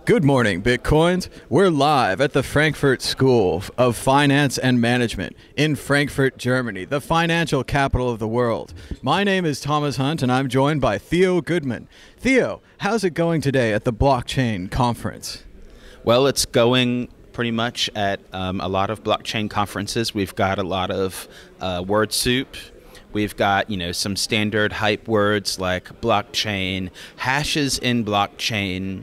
Good morning, Bitcoins. We're live at the Frankfurt School of Finance and Management in Frankfurt, Germany, the financial capital of the world. My name is Thomas Hunt, and I'm joined by Theo Goodman. Theo, how's it going today at the blockchain conference? Well, it's going pretty much at a lot of blockchain conferences. We've got a lot of word soup. We've got, some standard hype words like blockchain, hashes in blockchain,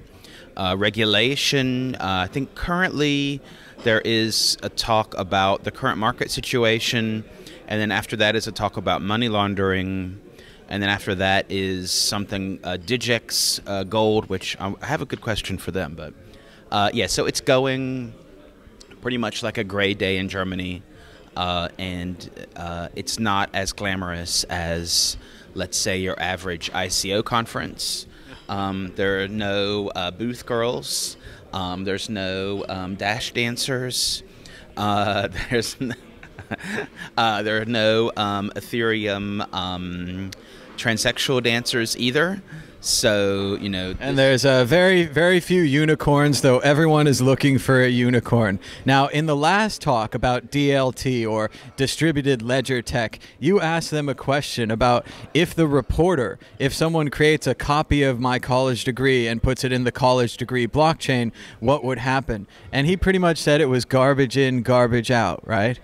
regulation. I think currently there is a talk about the current market situation, and then after that is a talk about money laundering, and then after that is something Digex Gold, which I have a good question for them. But yeah, so it's going pretty much like a gray day in Germany, and it's not as glamorous as, let's say, your average ICO conference. There are no booth girls. There's no dash dancers. There are no Ethereum transsexual dancers either. So, And there's very, very few unicorns, though everyone is looking for a unicorn. Now, in the last talk about DLT, or distributed ledger tech, you asked them a question about if someone creates a copy of my college degree and puts it in the college degree blockchain, what would happen? And he pretty much said it was garbage in, garbage out, right?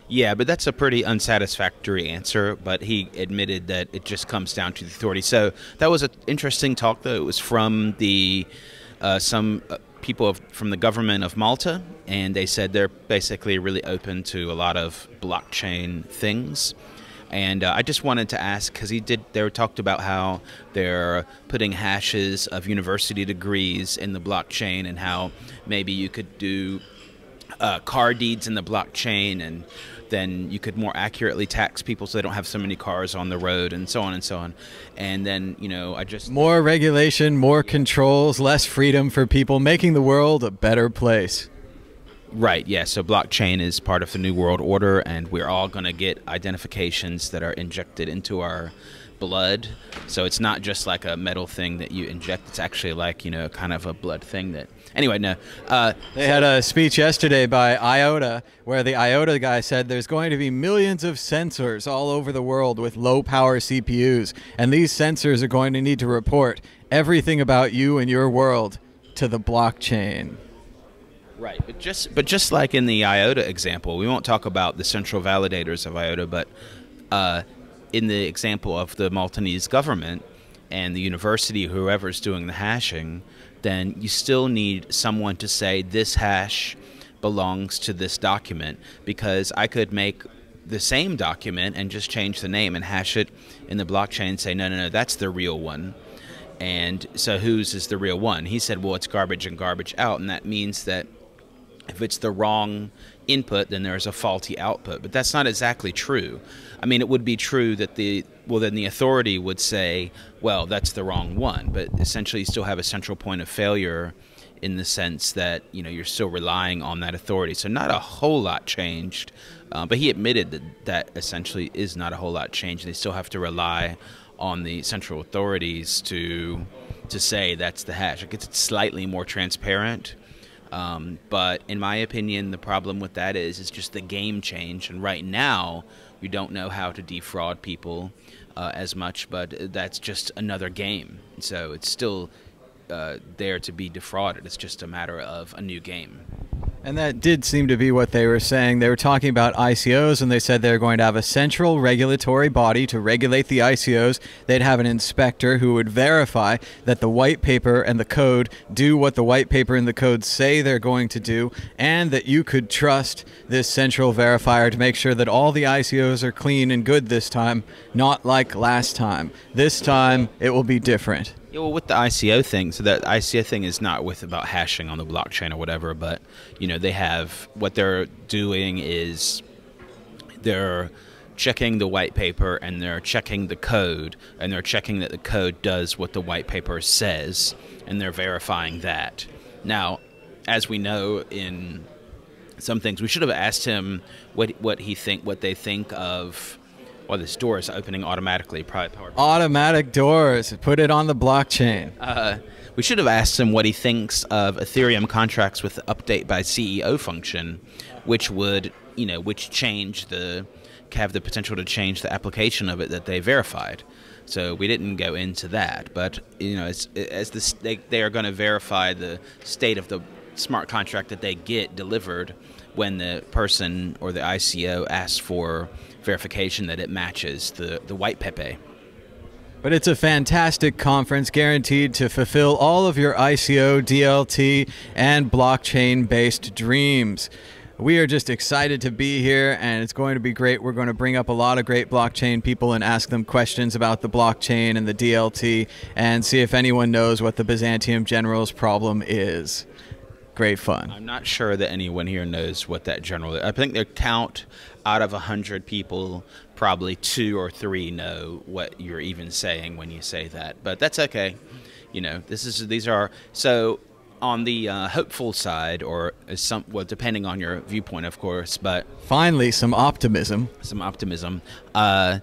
Yeah, but that's a pretty unsatisfactory answer, but he admitted that it just comes down to the authority. So that was an interesting talk, though. It was from some people from the government of Malta, and they said they're basically really open to a lot of blockchain things. And I just wanted to ask, because they talked about how they're putting hashes of university degrees in the blockchain, and how maybe you could do car deeds in the blockchain, and then you could more accurately tax people so they don't have so many cars on the road, and so on and so on. And then, more regulation, more controls, less freedom for people, making the world a better place. Right, yeah. So blockchain is part of the New World Order, and we're all going to get identifications that are injected into our blood. So it's not just like a metal thing that you inject. It's actually like, kind of a blood thing that... Anyway, no. They had a speech yesterday by IOTA where the IOTA guy said there's going to be millions of sensors all over the world with low-power CPUs, and these sensors are going to need to report everything about you and your world to the blockchain. Right, but just like in the IOTA example, we won't talk about the central validators of IOTA, but in the example of the Maltese government and the university, whoever's doing the hashing, then you still need someone to say this hash belongs to this document, because I could make the same document and just change the name and hash it in the blockchain and say, no, that's the real one. And so whose is the real one? He said, well, it's garbage in, garbage out, and that means that if it's the wrong input, then there's a faulty output. But that's not exactly true. I mean, it would be true that then the authority would say, well, that's the wrong one. But essentially, you still have a central point of failure in the sense that, you're still relying on that authority. So not a whole lot changed. But he admitted that essentially is not a whole lot changed. They still have to rely on the central authorities to say that's the hash. It gets slightly more transparent. But in my opinion, the problem with that is just the game changed, and right now you don't know how to defraud people as much, but that's just another game. So it's still there to be defrauded. It's just a matter of a new game. And that did seem to be what they were saying. They were talking about ICOs, and they said they're going to have a central regulatory body to regulate the ICOs. They'd have an inspector who would verify that the white paper and the code do what the white paper and the code say they're going to do, and that you could trust this central verifier to make sure that all the ICOs are clean and good this time, not like last time. This time, it will be different. Yeah, well, with the ICO thing, so that ICO thing is not about hashing on the blockchain or whatever, but they have, what they're doing is they're checking the white paper, and they're checking the code, and they're checking that the code does what the white paper says, and they're verifying that. Now, as we know, in some things, we should have asked him what they think of Well, this door is opening automatically. Probably powered. Automatic doors. Put it on the blockchain. We should have asked him what he thinks of Ethereum contracts with the update by CEO function, which would, which have the potential to change the application of it that they verified. So we didn't go into that, but they are going to verify the state of the smart contract that they get delivered when the person or the ICO asks for verification that it matches the white Pepe. But it's a fantastic conference, guaranteed to fulfill all of your ICO, DLT, and blockchain-based dreams. We are just excited to be here, and it's going to be great. We're going to bring up a lot of great blockchain people and ask them questions about the blockchain and the DLT and see if anyone knows what the Byzantium General's problem is. Great fun. I'm not sure that anyone here knows what that general is. I think they count out of 100 people, probably 2 or 3 know what you're even saying when you say that. But that's okay. These are so on the hopeful side, or depending on your viewpoint, of course. But finally, some optimism. All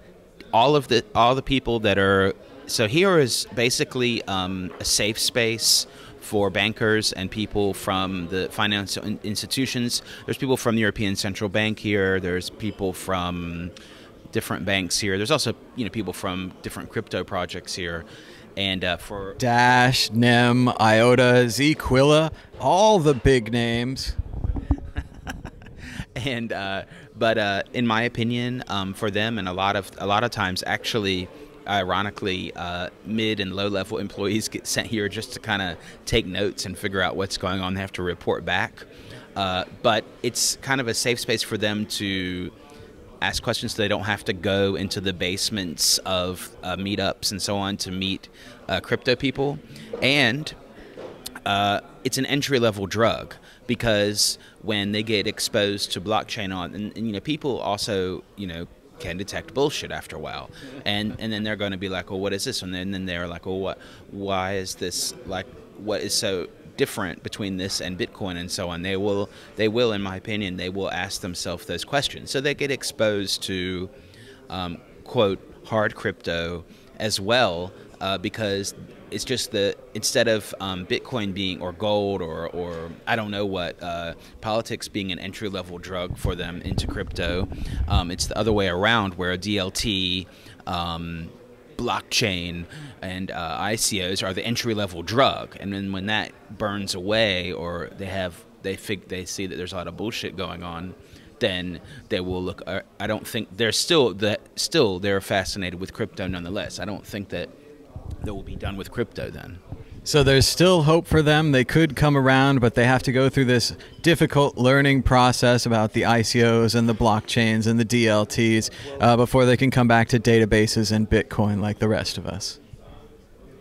the people that are here is basically a safe space for bankers and people from the financial institutions. There's people from the European Central Bank here. There's people from different banks here. There's also people from different crypto projects here. And for Dash, NEM, IOTA, Zquilla, all the big names. And but in my opinion, for them and a lot of times, actually, ironically, mid and low level employees get sent here just to kind of take notes and figure out what's going on. They have to report back, but it's kind of a safe space for them to ask questions so they don't have to go into the basements of meetups and so on to meet crypto people. And it's an entry-level drug, because when they get exposed to blockchain and people also can detect bullshit after a while, and then they're going to be like, well, what is this? And then they're like, well, why is this, like, what is so different between this and Bitcoin and so on? They will, in my opinion, they will ask themselves those questions. So they get exposed to, quote, hard crypto as well, because it's just that instead of Bitcoin being, or gold, or I don't know what, politics being an entry-level drug for them into crypto, it's the other way around, where DLT, blockchain, and ICOs are the entry-level drug. And then when that burns away, or they see that there's a lot of bullshit going on, then they will look. I don't think they're they're fascinated with crypto nonetheless. I don't think that they will be done with crypto then. So there's still hope for them. They could come around, but they have to go through this difficult learning process about the ICOs and the blockchains and the DLTs before they can come back to databases and Bitcoin like the rest of us.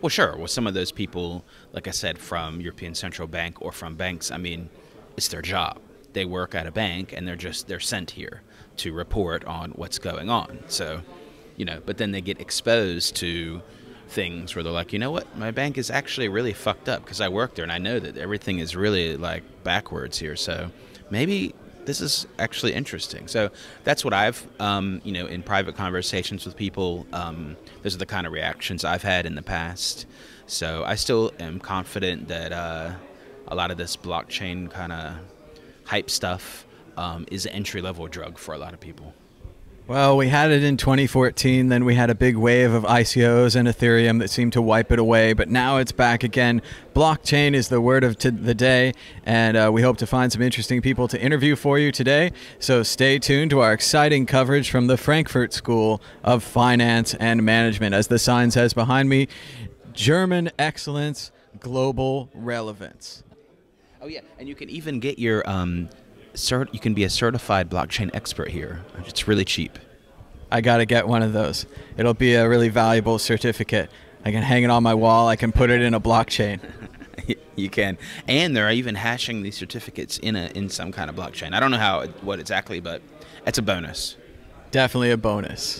Well, sure. Well, some of those people, like I said, from European Central Bank or from banks, I mean, it's their job. They work at a bank, and they're sent here to report on what's going on. So, but then they get exposed to things where they're like, you know what, my bank is actually really fucked up because I work there and I know that everything is really like backwards here. So maybe this is actually interesting. So that's what I've, in private conversations with people, those are the kind of reactions I've had in the past. So I still am confident that a lot of this blockchain kind of hype stuff is an entry-level drug for a lot of people. Well, we had it in 2014, then we had a big wave of ICOs and Ethereum that seemed to wipe it away, but now it's back again. Blockchain is the word of the day, and we hope to find some interesting people to interview for you today. So stay tuned to our exciting coverage from the Frankfurt School of Finance and Management. As the sign says behind me, German excellence, global relevance. Oh yeah, and you can even get your you can be a certified blockchain expert here. It's really cheap. I got to get one of those. It'll be a really valuable certificate. I can hang it on my wall. I can put it in a blockchain. You can. And they're even hashing these certificates in some kind of blockchain. I don't know what exactly, but it's a bonus. Definitely a bonus.